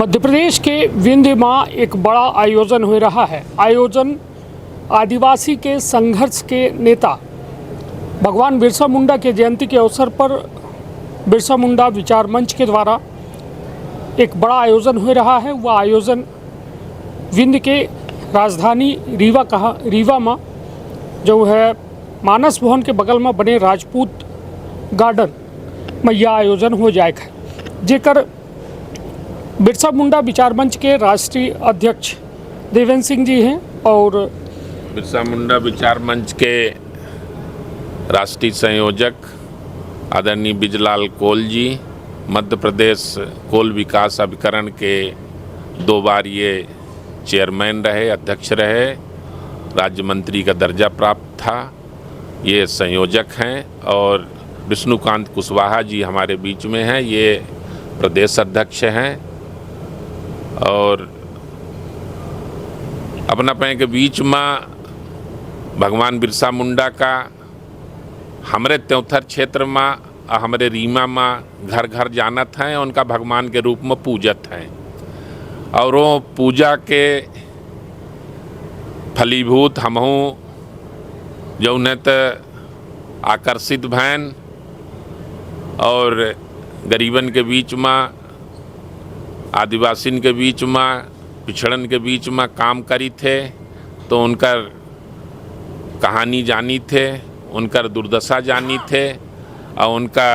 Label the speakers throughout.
Speaker 1: मध्य प्रदेश के विंध्य में एक बड़ा आयोजन हो रहा है। आयोजन आदिवासी के संघर्ष के नेता भगवान बिरसा मुंडा के जयंती के अवसर पर बिरसा मुंडा विचार मंच के द्वारा एक बड़ा आयोजन हो रहा है। वह आयोजन विंध्य के राजधानी रीवा में जो है मानस भवन के बगल में बने राजपूत गार्डन में यह आयोजन हो जाएगा। जेकर बिरसा मुंडा विचार मंच के राष्ट्रीय अध्यक्ष देवेंद्र सिंह जी हैं और
Speaker 2: बिरसा मुंडा विचार मंच के राष्ट्रीय संयोजक आदरणीय बिजलाल कोल जी, मध्य प्रदेश कोल विकास अभिकरण के 2 बार ये चेयरमैन रहे, अध्यक्ष रहे, राज्य मंत्री का दर्जा प्राप्त था, ये संयोजक हैं। और विष्णुकांत कुशवाहा जी हमारे बीच में हैं, ये प्रदेश अध्यक्ष हैं। और अपना पैं के बीच में भगवान बिरसा मुंडा का हमारे त्योथर क्षेत्र में हमारे रीमा में घर घर जानत हैं, उनका भगवान के रूप में पूजत हैं। और वो पूजा के फलीभूत हमहूँ जो उन्हें तो आकर्षित भैन और गरीबन के बीच में, आदिवासिन के बीच में, पिछड़न के बीच में काम करी थे, तो उनकर कहानी जानी थे, उनकर दुर्दशा जानी थे और उनका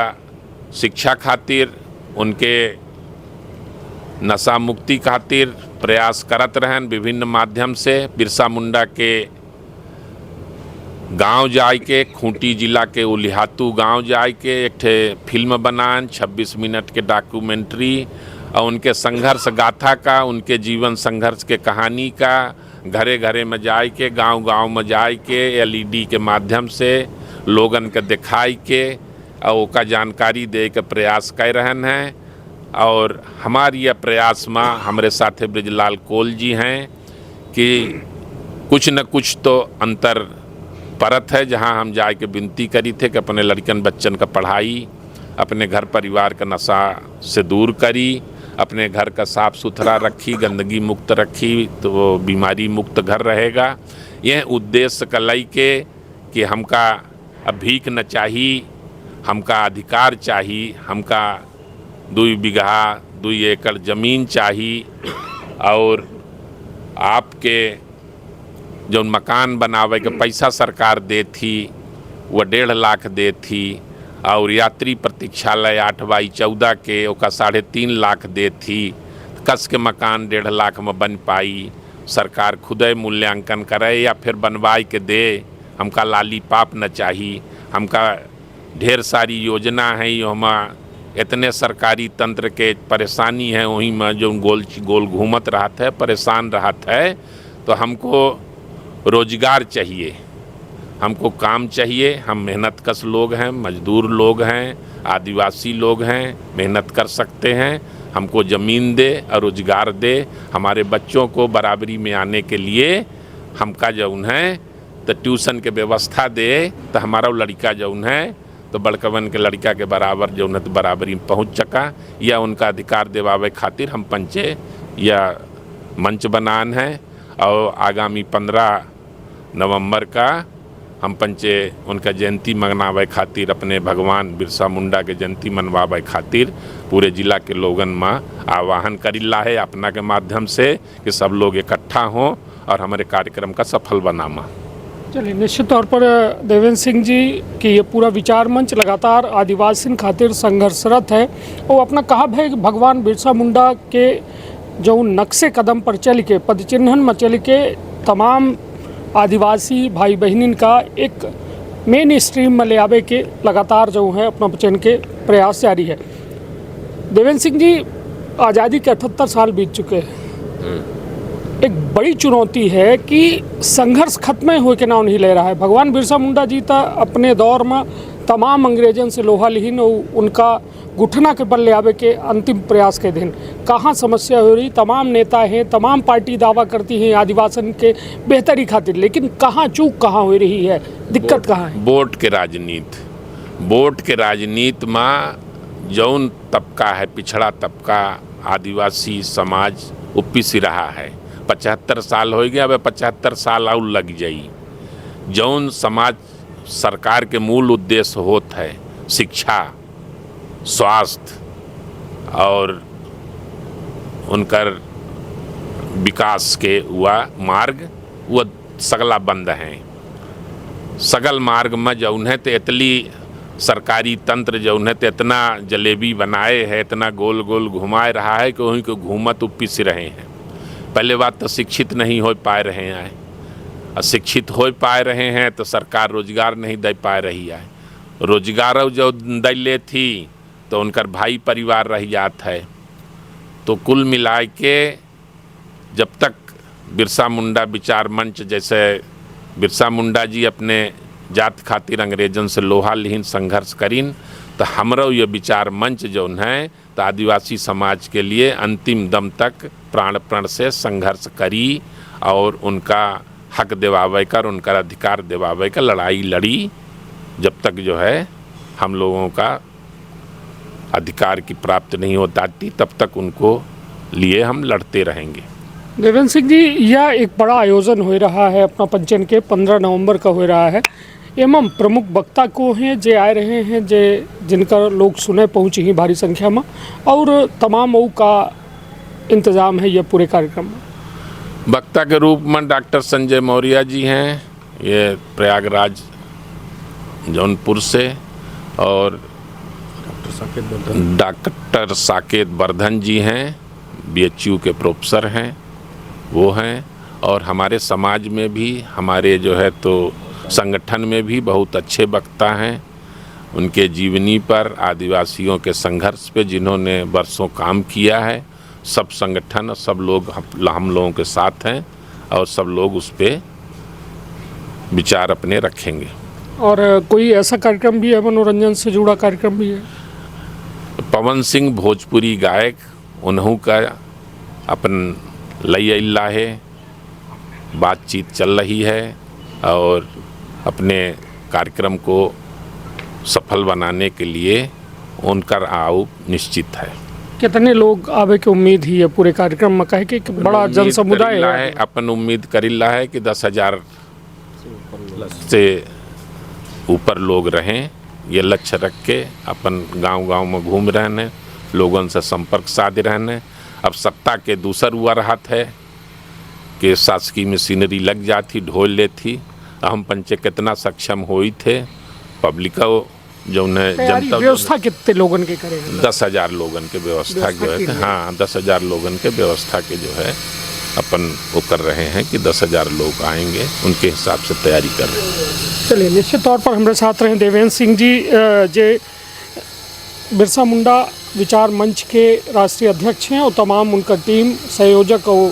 Speaker 2: शिक्षा खातिर, उनके नशा मुक्ति खातिर प्रयास करत रहन। विभिन्न माध्यम से बिरसा मुंडा के गांव जाए के, खूंटी जिला के उलिहातू गांव जाए के एक ठे फिल्म बनान, 26 मिनट के डॉक्यूमेंट्री और उनके संघर्ष गाथा का, उनके जीवन संघर्ष के कहानी का घरे घरे में जाए के, गांव गांव में जाए के LED के माध्यम से लोगन के दिखाई के और ओका जानकारी दे के प्रयास कर रहन हैं। और हमारी यह प्रयास में हमारे साथे ब्रिजलाल कोल जी हैं कि कुछ न कुछ तो अंतर परत है, जहां हम जाए के विनती करी थे कि अपने लड़कन बच्चन का पढ़ाई, अपने घर परिवार का नशा से दूर करी, अपने घर का साफ सुथरा रखी, गंदगी मुक्त रखी, तो वो बीमारी मुक्त घर रहेगा। यह उद्देश्य का लई के कि हमका अब भीख न चाहिए, हमका अधिकार चाहिए, हमका 2 बीघा 2 एकड़ ज़मीन चाहिए और आपके जो मकान बनावे के पैसा सरकार दे थी वह 1.5 लाख दे थी और यात्री प्रतीक्षालय 8x14 के ओका 3.5 लाख दे थी। कस के मकान 1.5 लाख में बन पाई, सरकार खुदे मूल्यांकन करे या फिर बनवाई के दे। हमका लाली पाप न चाहिए, हमका ढेर सारी योजना है, हमें इतने सरकारी तंत्र के परेशानी है, वहीं में जो गोल घूमत रहता है, परेशान रहता है। तो हमको रोजगार चाहिए, हमको काम चाहिए। हम मेहनत कश लोग हैं, मजदूर लोग हैं, आदिवासी लोग हैं, मेहनत कर सकते हैं। हमको ज़मीन दे और रोजगार दे। हमारे बच्चों को बराबरी में आने के लिए हमका जौन है तो ट्यूशन के व्यवस्था दे, तो हमारा लड़का जौन है तो बड़कवन के लड़का के बराबर जौन है तो बराबरी में पहुँच सका, या उनका अधिकार दिवावे खातिर हम पंचे या मंच बनान है। और आगामी 15 नवंबर का हम पंचे उनका जयंती मनावे खातिर, अपने भगवान बिरसा मुंडा के जयंती मनवावे खातिर पूरे जिला के लोगन में आह्वान करिला है अपना के माध्यम से कि सब लोग इकट्ठा हों और हमारे कार्यक्रम का सफल बनामा।
Speaker 1: चलिए, निश्चित तौर पर देवेंद्र सिंह जी की ये पूरा विचार मंच लगातार आदिवासी खातिर संघर्षरत है। वो अपना कहा है कि भगवान बिरसा मुंडा के जो नक्शे कदम पर चल के, पदचिन्हन में चल के तमाम आदिवासी भाई बहनिन का एक मेन स्ट्रीम में ले आवे के लगातार जो है अपना बचन के प्रयास जारी है। देवेंद्र सिंह जी, आज़ादी के 78 साल बीत चुके हैं। एक बड़ी चुनौती है कि संघर्ष खत्म हो के नाम नहीं ले रहा है। भगवान बिरसा मुंडा जी था अपने दौर में तमाम अंग्रेजन से लोहा लिहिन उनका घुटना के बल ले आवे के अंतिम प्रयास के दिन कहाँ समस्या हो रही। तमाम नेता हैं, तमाम पार्टी दावा करती हैं आदिवासी के बेहतरी खातिर, लेकिन कहाँ चूक कहाँ हो रही है, दिक्कत कहाँ है?
Speaker 2: वोट के राजनीति में जौन तबका है, पिछड़ा तबका, आदिवासी समाज उपपिस रहा है। 75 साल हो गया, अब 75 साल और लग जाई। जौन समाज सरकार के मूल उद्देश्य होत है शिक्षा, स्वास्थ्य और उनकर विकास के वह मार्ग वह सगला बंद हैं। सगल मार्ग में जौन है तो इतनी सरकारी तंत्र जौन है तो इतना जलेबी बनाए है, इतना गोल गोल घुमाए रहा है कि वहीं को घूमत उपपिस रहे हैं। पहले बात तो शिक्षित नहीं हो पा रहे हैं, अशिक्षित हो पा रहे हैं तो सरकार रोजगार नहीं दे पा रही है। रोजगार जो दे ले थी तो उनकर भाई परिवार रह जात है। तो कुल मिला के जब तक बिरसा मुंडा विचार मंच, जैसे बिरसा मुंडा जी अपने जात खातिर अंग्रेजन से लोहा लिहिन संघर्ष करीन, तो हमरो ये विचार मंच जौन है तो आदिवासी समाज के लिए अंतिम दम तक प्राण प्रण से संघर्ष करी और उनका हक दिवावे कर, उनका अधिकार दिवावे का लड़ाई लड़ी। जब तक जो है हम लोगों का अधिकार की प्राप्ति नहीं हो पाती तब तक उनको लिए हम लड़ते रहेंगे।
Speaker 1: देवेंद्र सिंह जी, यह एक बड़ा आयोजन हो रहा है अपना पंचन के 15 नवंबर का हो रहा है। एवं प्रमुख वक्ता को हैं जे आ रहे हैं जे जिनका लोग सुने पहुँची ही भारी संख्या में, और तमाम मऊ का इंतज़ाम है यह पूरे कार्यक्रम में।
Speaker 2: वक्ता के रूप में डॉक्टर संजय मौर्य जी हैं, ये प्रयागराज जौनपुर से, और डॉक्टर साकेत वर्धन जी हैं, BHU के प्रोफेसर हैं, वो हैं। और हमारे समाज में भी, हमारे जो है तो संगठन में भी बहुत अच्छे वक्ता हैं। उनके जीवनी पर, आदिवासियों के संघर्ष पे जिन्होंने वर्षों काम किया है, सब संगठन, सब लोग हम लोगों के साथ हैं और सब लोग उस पर विचार अपने रखेंगे।
Speaker 1: और कोई ऐसा कार्यक्रम भी है, मनोरंजन से जुड़ा कार्यक्रम भी है?
Speaker 2: पवन सिंह भोजपुरी गायक, उन्हों का अपन लई अल्ला है, बातचीत चल रही है और अपने कार्यक्रम को सफल बनाने के लिए उनका आओ निश्चित है। कितने
Speaker 1: लोग आवे की उम्मीद ही है पूरे कार्यक्रम में? कहे कि बड़ा जन समुदाय है।
Speaker 2: अपन उम्मीद करिल्ला है कि 10,000 से ऊपर लोग रहें, ये लक्ष्य रख के अपन गांव-गांव में घूम रहे हैं, लोगों से संपर्क साध रहे हैं। अब सत्ता के दूसर हुआ रहत है कि शासकीय मशीनरी लग जाती, ढोल लेती। हम पंचे कितना सक्षम हुई थे, पब्लिक जो जनता
Speaker 1: व्यवस्था कितने लोगों के करेंगे?
Speaker 2: 10,000 लोगों के व्यवस्था जो है, हाँ 10,000 लोगों के व्यवस्था के जो है अपन वो कर रहे हैं कि 10,000 लोग आएंगे, उनके हिसाब से तैयारी कर रहे हैं।
Speaker 1: चलिए, निश्चित तौर पर हमारे साथ रहे देवेंद्र सिंह जी, जे बिरसा मुंडा विचार मंच के राष्ट्रीय अध्यक्ष हैं, और तमाम उनका टीम, संयोजक और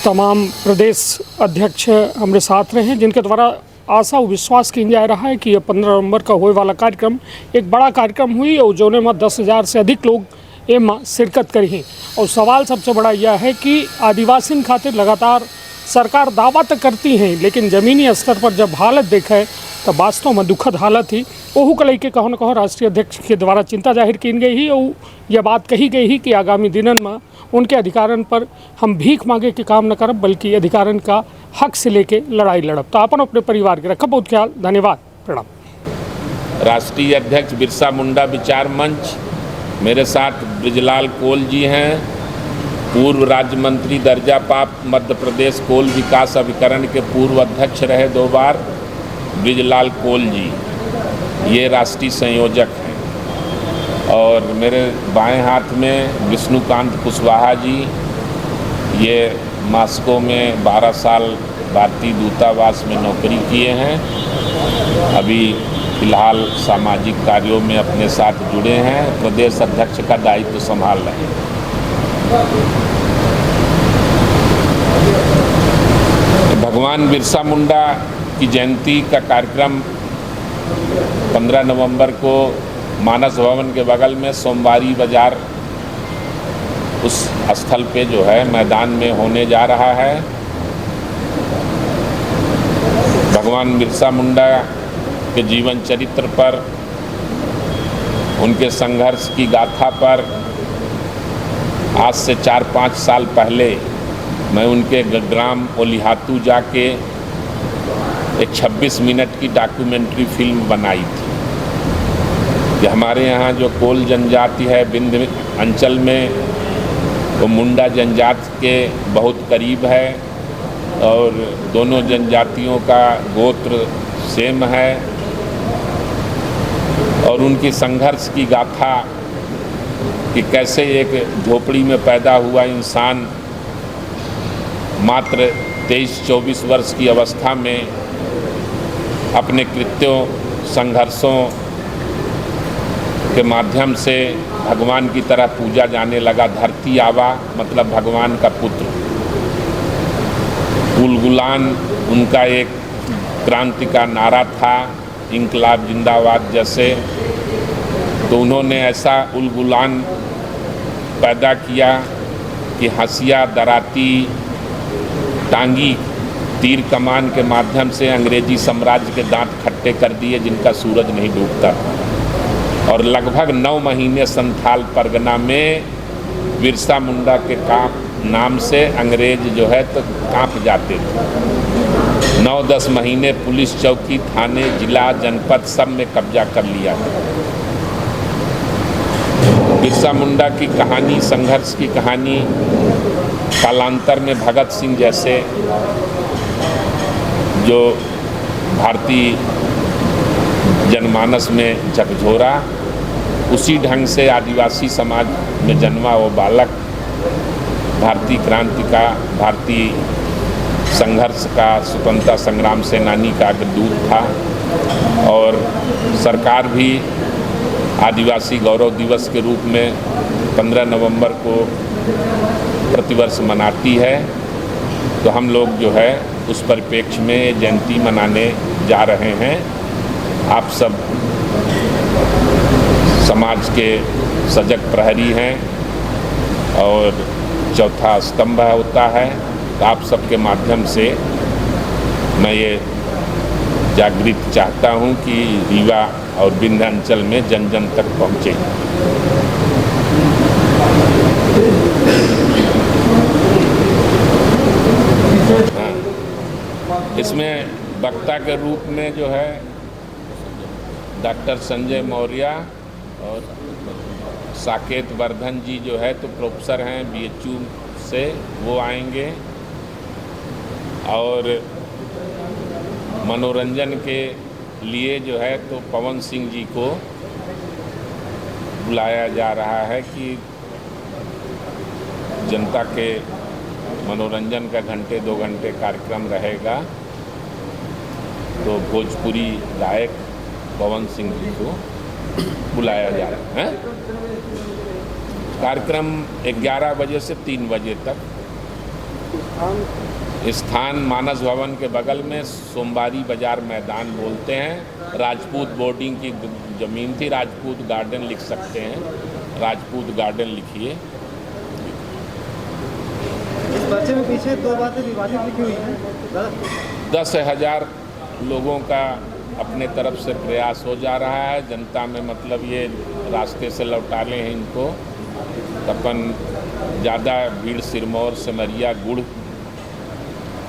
Speaker 1: तमाम प्रदेश अध्यक्ष हमारे साथ रहे हैं, जिनके द्वारा आशा और विश्वास किया जा रहा है कि यह 15 नवंबर का होने वाला कार्यक्रम एक बड़ा कार्यक्रम हुई और जोने में 10,000 से अधिक लोग एम शिरकत करी। और सवाल सबसे बड़ा यह है कि आदिवासी खातिर लगातार सरकार दावा तो करती हैं, लेकिन ज़मीनी स्तर पर जब हालत देखे तो वास्तव में दुखद हालत ही। ओहू को लेकर कहो न कहो राष्ट्रीय अध्यक्ष के द्वारा चिंता जाहिर की गई ही और यह बात कही गई ही कि आगामी दिनों में उनके अधिकारन पर हम भीख मांगे के काम न करब, बल्कि अधिकारन का हक से लेके लड़ाई लड़ब। तो अपन अपने परिवार के रखब बहुत ख्याल। धन्यवाद, प्रणाम।
Speaker 2: राष्ट्रीय अध्यक्ष बिरसा मुंडा विचार मंच, मेरे साथ ब्रिजलाल कोल जी हैं, पूर्व राज्य मंत्री दर्जा प्राप्त मध्य प्रदेश कोल विकास अभिकरण के पूर्व अध्यक्ष रहे 2 बार ब्रिजलाल कोल जी, ये राष्ट्रीय संयोजक हैं। और मेरे बाएं हाथ में विष्णुकांत कुशवाहा जी, ये मास्को में 12 साल भारतीय दूतावास में नौकरी किए हैं, अभी फिलहाल सामाजिक कार्यों में अपने साथ जुड़े हैं, प्रदेश अध्यक्ष का दायित्व संभाल रहे हैं। भगवान बिरसा मुंडा की जयंती का कार्यक्रम 15 नवंबर को मानस भवन के बगल में सोमवारी बाजार उस स्थल पे जो है मैदान में होने जा रहा है। भगवान बिरसा मुंडा के जीवन चरित्र पर, उनके संघर्ष की गाथा पर आज से 4-5 साल पहले मैं उनके ग्राम ओलिहातू जाके एक 26 मिनट की डॉक्यूमेंट्री फिल्म बनाई थी कि हमारे यहाँ जो कोल जनजाति है विंध्य अंचल में, वो मुंडा जनजाति के बहुत करीब है और दोनों जनजातियों का गोत्र सेम है और उनकी संघर्ष की गाथा कि कैसे एक झोपड़ी में पैदा हुआ इंसान मात्र 23-24 वर्ष की अवस्था में अपने कृत्यों संघर्षों के माध्यम से भगवान की तरह पूजा जाने लगा। धरती आवा मतलब भगवान का पुत्र। उलगुलान उनका एक क्रांति का नारा था, इंकलाब जिंदाबाद जैसे। तो उन्होंने ऐसा उलगुलान पैदा किया कि हंसिया दराती टांगी तीर कमान के माध्यम से अंग्रेजी साम्राज्य के दांत खट्टे कर दिए जिनका सूरज नहीं डूबता। और लगभग 9 महीने संथाल परगना में बिरसा मुंडा के नाम से अंग्रेज जो है तो कांप जाते थे। 9-10 महीने पुलिस चौकी, थाने, जिला, जनपद सब में कब्जा कर लिया था। बिरसा मुंडा की कहानी, संघर्ष की कहानी कालांतर में भगत सिंह जैसे जो भारतीय जनमानस में झकझोरा, उसी ढंग से आदिवासी समाज में जन्मा वो बालक भारतीय क्रांति का, भारतीय संघर्ष का, स्वतंत्रता संग्राम सेनानी का अग्रदूत था। और सरकार भी आदिवासी गौरव दिवस के रूप में 15 नवंबर को प्रतिवर्ष मनाती है। तो हम लोग जो है उस परिप्रेक्ष्य में जयंती मनाने जा रहे हैं। आप सब समाज के सजग प्रहरी हैं और चौथा स्तंभ होता है। तो आप सबके माध्यम से मैं ये जागृत चाहता हूँ कि रीवा और विंध्य अंचल में जन जन तक पहुँचे। इसमें वक्ता के रूप में जो है डॉक्टर संजय मौर्य और साकेत वर्धन जी जो है तो प्रोफेसर हैं BHU से, वो आएंगे। और मनोरंजन के लिए जो है तो पवन सिंह जी को बुलाया जा रहा है कि जनता के मनोरंजन का 1-2 घंटे कार्यक्रम रहेगा। तो भोजपुरी गायक पवन सिंह जी को बुलाया जा रहा है। कार्यक्रम 11 बजे से 3 बजे तक। स्थान मानस भवन के बगल में सोमवारी बाजार मैदान बोलते हैं। राजपूत बोर्डिंग की ज़मीन थी, राजपूत गार्डन लिख सकते हैं, राजपूत गार्डन लिखिए।
Speaker 3: इस पर्चे में पीछे 2 बातें विवादित लिखी हुई हैं।
Speaker 2: 10,000 लोगों का अपने तरफ से प्रयास हो जा रहा है। जनता में मतलब ये रास्ते से लौटा लें हैं इनको। अपन ज़्यादा भीड़ सिरमौर, सिमरिया, गुड़,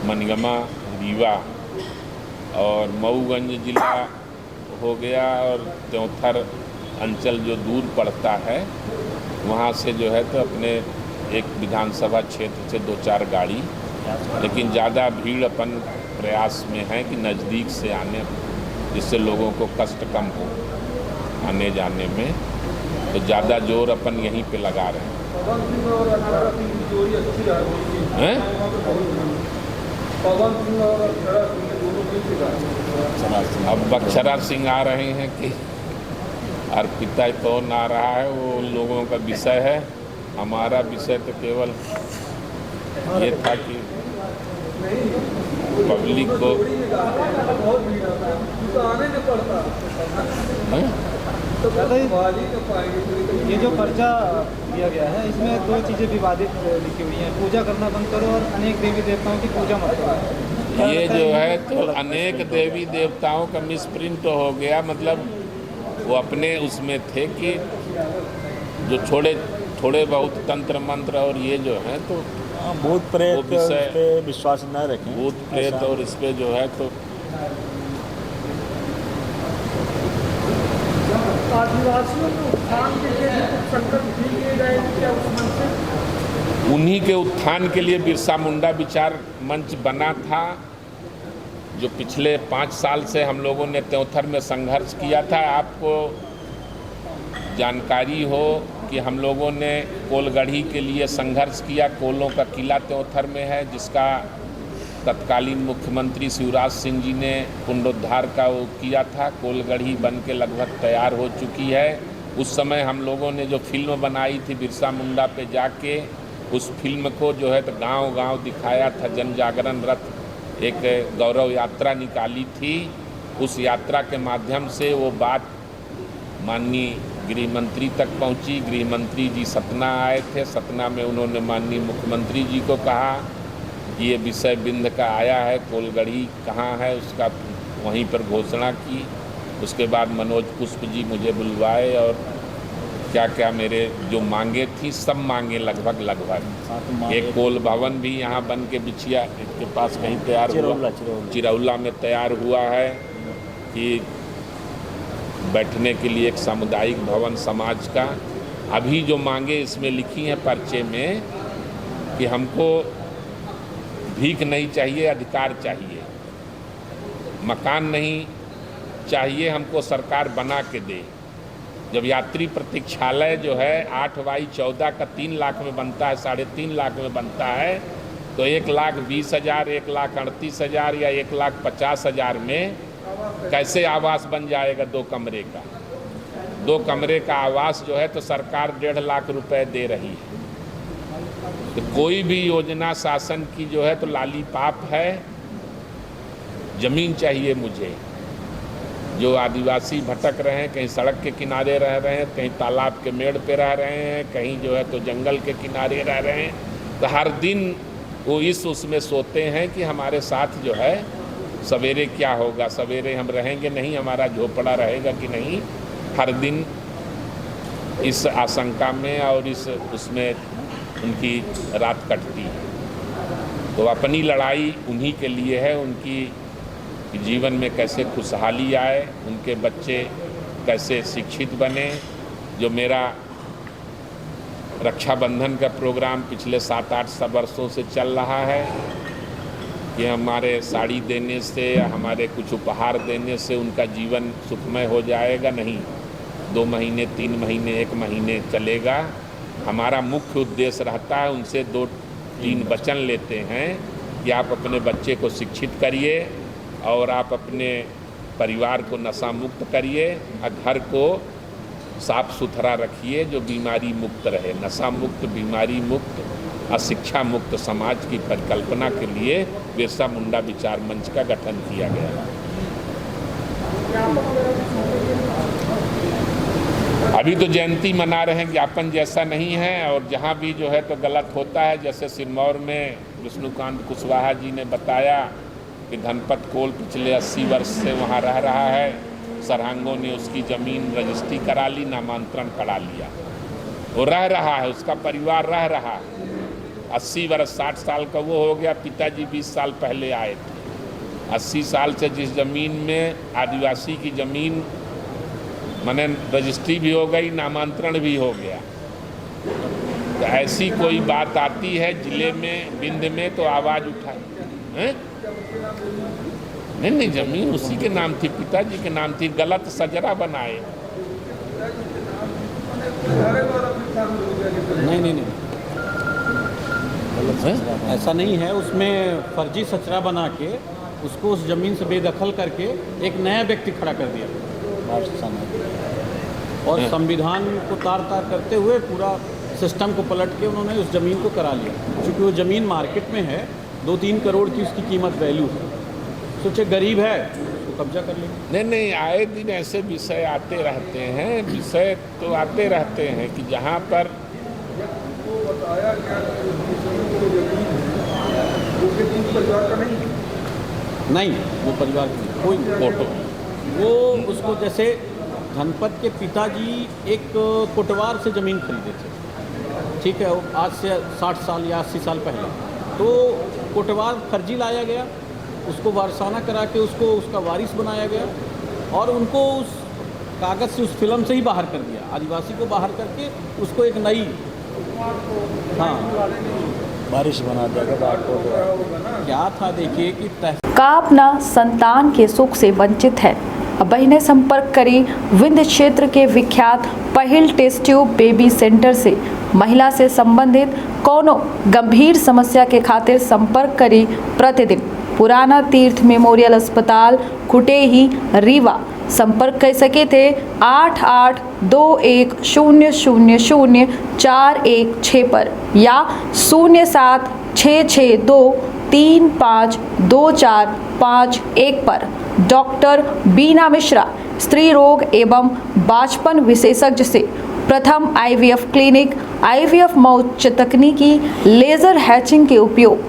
Speaker 2: मनगमा, रीवा और मऊगंज जिला हो गया और त्योंथर अंचल जो दूर पड़ता है वहाँ से जो है तो अपने एक विधानसभा क्षेत्र से 2-4 गाड़ी, लेकिन ज़्यादा भीड़ अपन प्रयास में है कि नज़दीक से आने, जिससे लोगों को कष्ट कम हो आने जाने में। तो ज़्यादा जोर अपन यहीं पे लगा रहे हैं। अब बक्सरा सिंह आ रहे हैं कि अर्पिता कौन आ रहा है, वो उन लोगों का विषय है। हमारा विषय तो केवल ये था कि पब्लिक को
Speaker 3: ये जो पर्चा दिया गया है इसमें 2 चीज़ें विवादित लिखी हुई हैं। पूजा करना बंद करो और अनेक देवी देवताओं की पूजा मत करो।
Speaker 2: ये जो है तो अनेक देवी देवताओं का मिसप्रिंट हो गया। मतलब वो अपने उसमें थे कि जो थोड़े बहुत तंत्र मंत्र और ये जो है तो
Speaker 4: भूत प्रेत
Speaker 2: वो विषय-
Speaker 4: पे विश्वास न रखें।
Speaker 2: भूत प्रेत
Speaker 4: ऐसा-
Speaker 2: और इस पे जो है तो
Speaker 1: आदिवासियों के उत्थान के लिए भी कुछ संकल्प भी लिए गए क्या उस मंच से?
Speaker 2: उन्हीं के उत्थान के लिए बिरसा मुंडा विचार मंच बना था, जो पिछले 5 साल से हम लोगों ने त्योंथर में संघर्ष किया था। आपको जानकारी हो कि हम लोगों ने कोलगढ़ी के लिए संघर्ष किया। कोलों का किला त्योंथर में है, जिसका तत्कालीन मुख्यमंत्री शिवराज सिंह जी ने पुनरुद्धार का वो किया था। कोलगढ़ी बन के लगभग तैयार हो चुकी है। उस समय हम लोगों ने जो फिल्म बनाई थी बिरसा मुंडा पे जाके, उस फिल्म को जो है तो गांव-गांव दिखाया था। जन जागरण रथ एक गौरव यात्रा निकाली थी। उस यात्रा के माध्यम से वो बात माननीय गृह मंत्री तक पहुंची। गृह मंत्री जी सतना आए थे। सतना में उन्होंने माननीय मुख्यमंत्री जी को कहा कि ये विषय बिंद का आया है, कोलगढ़ी कहाँ है उसका वहीं पर घोषणा की। उसके बाद मनोज पुष्प जी मुझे बुलवाए और क्या क्या मेरे जो मांगे थी सब मांगे लगभग एक कोल भवन भी यहाँ बन के बिछिया के पास कहीं तैयार हुआ, चिरौला में तैयार हुआ है कि बैठने के लिए एक सामुदायिक भवन समाज का। अभी जो मांगे इसमें लिखी हैं पर्चे में कि हमको भीख नहीं चाहिए, अधिकार चाहिए। मकान नहीं चाहिए, हमको सरकार बना के दे। जब यात्री प्रतीक्षालय जो है 8x14 का 3 लाख में बनता है, 3.5 लाख में बनता है, तो 1,20,000, 1,38,000 या 1,50,000 में कैसे आवास बन जाएगा 2 कमरे का? 2 कमरे का आवास जो है तो सरकार 1.5 लाख रुपए दे रही है। तो कोई भी योजना शासन की जो है तो लालीपाप है। जमीन चाहिए मुझे। जो आदिवासी भटक रहे हैं, कहीं सड़क के किनारे रह रहे हैं, कहीं तालाब के मेड़ पे रह रहे हैं, कहीं जो है तो जंगल के किनारे रह रहे हैं, तो हर दिन वो उसमें सोते हैं कि हमारे साथ जो है सवेरे क्या होगा, सवेरे हम रहेंगे नहीं, हमारा झोपड़ा रहेगा कि नहीं। हर दिन इस आशंका में और इस उसमें उनकी रात कटती है। तो अपनी लड़ाई उन्हीं के लिए है, उनकी जीवन में कैसे खुशहाली आए, उनके बच्चे कैसे शिक्षित बने। जो मेरा रक्षाबंधन का प्रोग्राम पिछले 7-8 वर्षों से चल रहा है कि हमारे साड़ी देने से या हमारे कुछ उपहार देने से उनका जीवन सुखमय हो जाएगा, नहीं। 2 महीने, 3 महीने, 1 महीने चलेगा। हमारा मुख्य उद्देश्य रहता है, उनसे 2-3 वचन लेते हैं कि आप अपने बच्चे को शिक्षित करिए और आप अपने परिवार को नशा मुक्त करिए और घर को साफ सुथरा रखिए, जो बीमारी मुक्त रहे। नशा मुक्त, बीमारी मुक्त और शिक्षा मुक्त समाज की परिकल्पना के लिए बिरसा मुंडा विचार मंच का गठन किया गया। अभी तो जयंती मना रहे हैं, ज्ञापन जैसा नहीं है। और जहाँ भी जो है तो गलत होता है, जैसे सिरमौर में विष्णुकांत कुशवाहा जी ने बताया कि धनपत कोल पिछले 80 वर्ष से वहाँ रह रहा है। सरहंगों ने उसकी ज़मीन रजिस्ट्री करा ली, नामांतरण करा लिया, वो रह रहा है, उसका परिवार रह रहा है। 80 वर्ष, 60 साल का वो हो गया। पिताजी 20 साल पहले आए थे। 80 साल से जिस ज़मीन में आदिवासी की ज़मीन माने रजिस्ट्री भी हो गई, नामांतरण भी हो गया, तो ऐसी कोई बात आती है जिले में, बिंद में, तो आवाज़ उठाए हैं। नहीं, ज़मीन उसी के नाम थी, पिताजी के नाम थी, गलत सजरा बनाए।
Speaker 5: नहीं ऐसा नहीं है। उसमें फर्जी सचरा बना के उसको उस ज़मीन से बेदखल करके एक नया व्यक्ति खड़ा कर दिया और संविधान को तार करते हुए पूरा सिस्टम को पलट के उन्होंने उस ज़मीन को करा लिया। क्योंकि वो ज़मीन मार्केट में है, 2-3 करोड़ की उसकी कीमत, वैल्यू है। सोचे गरीब है तो कब्जा कर लेंगे।
Speaker 2: नहीं, आए दिन ऐसे विषय आते रहते हैं। विषय तो आते रहते हैं कि जहाँ पर
Speaker 5: नहीं, वो परिवार की कोई
Speaker 2: फोटो,
Speaker 5: वो उसको जैसे धनपत के पिताजी एक कोटवार से ज़मीन खरीदे थे ठीक है, वो आज से 60 साल या 80 साल पहले। तो कोटवार फर्जी लाया गया, उसको वारसाना करा के उसको उसका वारिस बनाया गया और उनको उस कागज़ से, उस फिल्म से ही बाहर कर दिया। आदिवासी को बाहर करके उसको एक नई, हाँ,
Speaker 4: बारिश बना देगा।
Speaker 5: क्या था देखिए कि
Speaker 6: का अपना संतान के सुख से वंचित है। अब बहने संपर्क करी विंध्य क्षेत्र के विख्यात पहिल टेस्ट ट्यूब बेबी सेंटर से। महिला से संबंधित कोनो गंभीर समस्या के खातिर संपर्क करी प्रतिदिन पुराना तीर्थ मेमोरियल अस्पताल कुटेही रीवा। संपर्क कर सके थे 8821000416 पर या 076623524551 पर। डॉक्टर बीना मिश्रा, स्त्री रोग एवं बांझपन विशेषज्ञ से प्रथम IVF क्लिनिक, IVF मौच तकनीकी, लेजर हैचिंग के उपयोग,